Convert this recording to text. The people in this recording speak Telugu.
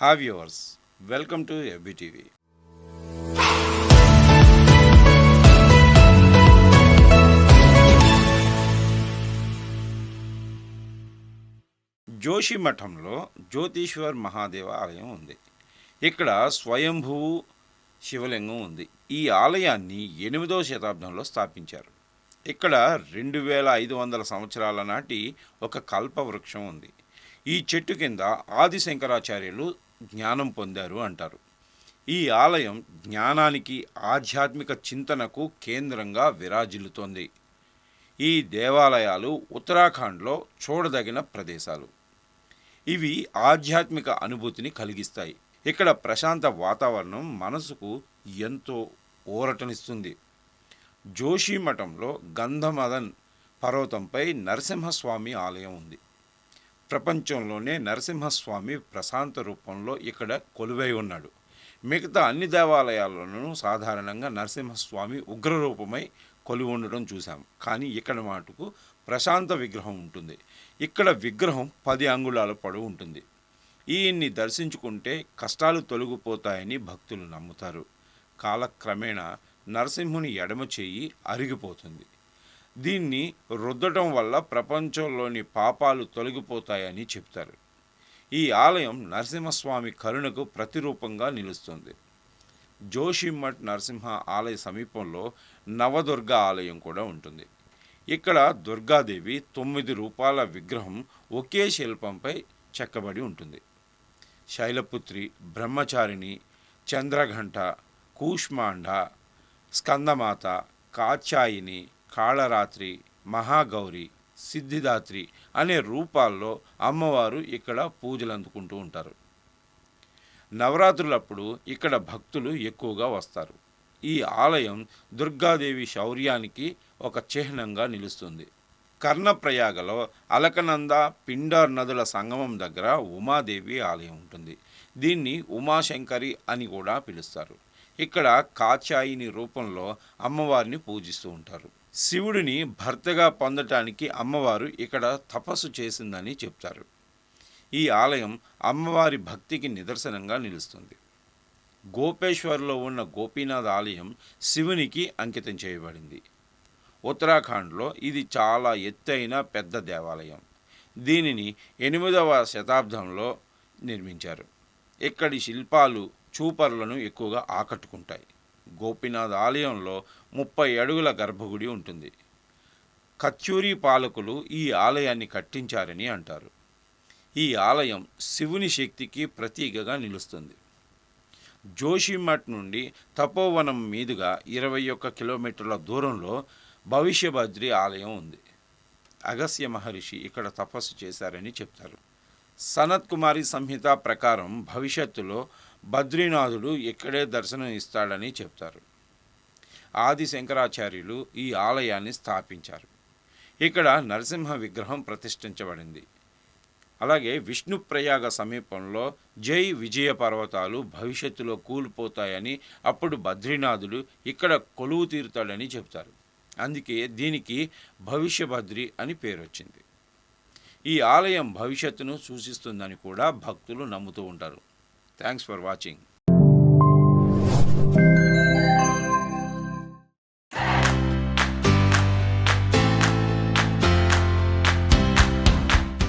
Hi viewers, welcome to FBTV. Joshi మఠంలో జ్యోతీశ్వర్ మహాదేవ ఆలయం ఉంది. ఇక్కడ స్వయంభువు శివలింగం ఉంది. ఈ ఆలయాన్ని 8వ శతాబ్దంలో స్థాపించారు. ఇక్కడ 2500 సంవత్సరాల నాటి ఒక కల్పవృక్షం ఉంది. ఈ చెట్టు కింద ఆది శంకరాచార్యులు జ్ఞానం పొందారు అంటారు. ఈ ఆలయం జ్ఞానానికి, ఆధ్యాత్మిక చింతనకు కేంద్రంగా విరాజిల్లుతోంది. ఈ దేవాలయాలు ఉత్తరాఖండ్లో చూడదగిన ప్రదేశాలు. ఇవి ఆధ్యాత్మిక అనుభూతిని కలిగిస్తాయి. ఇక్కడ ప్రశాంత వాతావరణం మనసుకు ఎంతో ఊరటనిస్తుంది. జోషి మఠంలో గంధమదన్ పర్వతంపై నరసింహస్వామి ఆలయం ఉంది. ప్రపంచంలోనే నరసింహస్వామి ప్రశాంత రూపంలో ఇక్కడ కొలువై ఉన్నాడు. మిగతా అన్ని దేవాలయాలను సాధారణంగా నరసింహస్వామి ఉగ్రరూపమై కొలువు ఉండడం చూసాం. కానీ ఇక్కడ మటుకు ప్రశాంత విగ్రహం ఉంటుంది. ఇక్కడ విగ్రహం 10 అంగుళాల పొడవు ఉంటుంది. ఈయన్ని దర్శించుకుంటే కష్టాలు తొలగిపోతాయని భక్తులు నమ్ముతారు. కాలక్రమేణా నరసింహుని ఎడమ చెయ్యి అరిగిపోతుంది. దీన్ని రుద్దటం వల్ల ప్రపంచంలోని పాపాలు తొలగిపోతాయని చెప్తారు. ఈ ఆలయం నరసింహస్వామి కరుణకు ప్రతిరూపంగా నిలుస్తుంది. జోషిమఠ్ నరసింహ ఆలయ సమీపంలో నవదుర్గ ఆలయం కూడా ఉంటుంది. ఇక్కడ దుర్గాదేవి 9 రూపాల విగ్రహం ఒకే శిల్పంపై చెక్కబడి ఉంటుంది. శైలపుత్రి, బ్రహ్మచారిణి, చంద్రఘంట, కూష్మాండ, స్కందమాత, కాత్యాయిని, కాళరాత్రి, మహాగౌరి, సిద్ధిదాత్రి అనే రూపాల్లో అమ్మవారు ఇక్కడ పూజలు అందుకుంటూ ఉంటారు. నవరాత్రులప్పుడు ఇక్కడ భక్తులు ఎక్కువగా వస్తారు. ఈ ఆలయం దుర్గాదేవి శౌర్యానికి ఒక చిహ్నంగా నిలుస్తుంది. కర్ణప్రయాగలో అలకనంద, పిండార్ నదుల సంగమం దగ్గర ఉమాదేవి ఆలయం ఉంటుంది. దీన్ని ఉమాశంకరి అని కూడా పిలుస్తారు. ఇక్కడ కాత్యాయిని రూపంలో అమ్మవారిని పూజిస్తూ ఉంటారు. శివుడిని భర్తగా పొందటానికి అమ్మవారు ఇక్కడ తపస్సు చేసిందని చెప్తారు. ఈ ఆలయం అమ్మవారి భక్తికి నిదర్శనంగా నిలుస్తుంది. గోపేశ్వర్లో ఉన్న గోపీనాథ్ ఆలయం శివునికి అంకితం చేయబడింది. ఉత్తరాఖండ్లో ఇది చాలా ఎత్తైన పెద్ద దేవాలయం. దీనిని 8వ శతాబ్దంలో నిర్మించారు. ఇక్కడి శిల్పాలు చూపరులను ఎక్కువగా ఆకట్టుకుంటాయి. గోపీనాథ్ ఆలయంలో 30 అడుగుల గర్భగుడి ఉంటుంది. కచ్చూరి పాలకులు ఈ ఆలయాన్ని కట్టించారని అంటారు. ఈ ఆలయం శివుని శక్తికి ప్రతీకగా నిలుస్తుంది. జోషిమఠ్ నుండి తపోవనం మీదుగా 21 కిలోమీటర్ల దూరంలో భవిష్యభద్రి ఆలయం ఉంది. అగస్త్య మహర్షి ఇక్కడ తపస్సు చేశారని చెప్తారు. సనత్ కుమారి సంహిత ప్రకారం భవిష్యత్తులో బద్రీనాథుడు ఇక్కడే దర్శనం ఇస్తాడని చెప్తారు. ఆది శంకరాచార్యులు ఈ ఆలయాన్ని స్థాపించారు. ఇక్కడ నరసింహ విగ్రహం ప్రతిష్ఠించబడింది. అలాగే విష్ణుప్రయాగ సమీపంలో జై విజయ పర్వతాలు భవిష్యత్తులో కూలిపోతాయని, అప్పుడు బద్రీనాథుడు ఇక్కడ కొలువు తీరుతాడని చెప్తారు. అందుకే దీనికి భవిష్యభద్రి అని పేరు వచ్చింది. ఈ ఆలయం భవిష్యత్తును సూచిస్తుందని కూడా భక్తులు నమ్ముతూ ఉంటారు. Thanks for watching.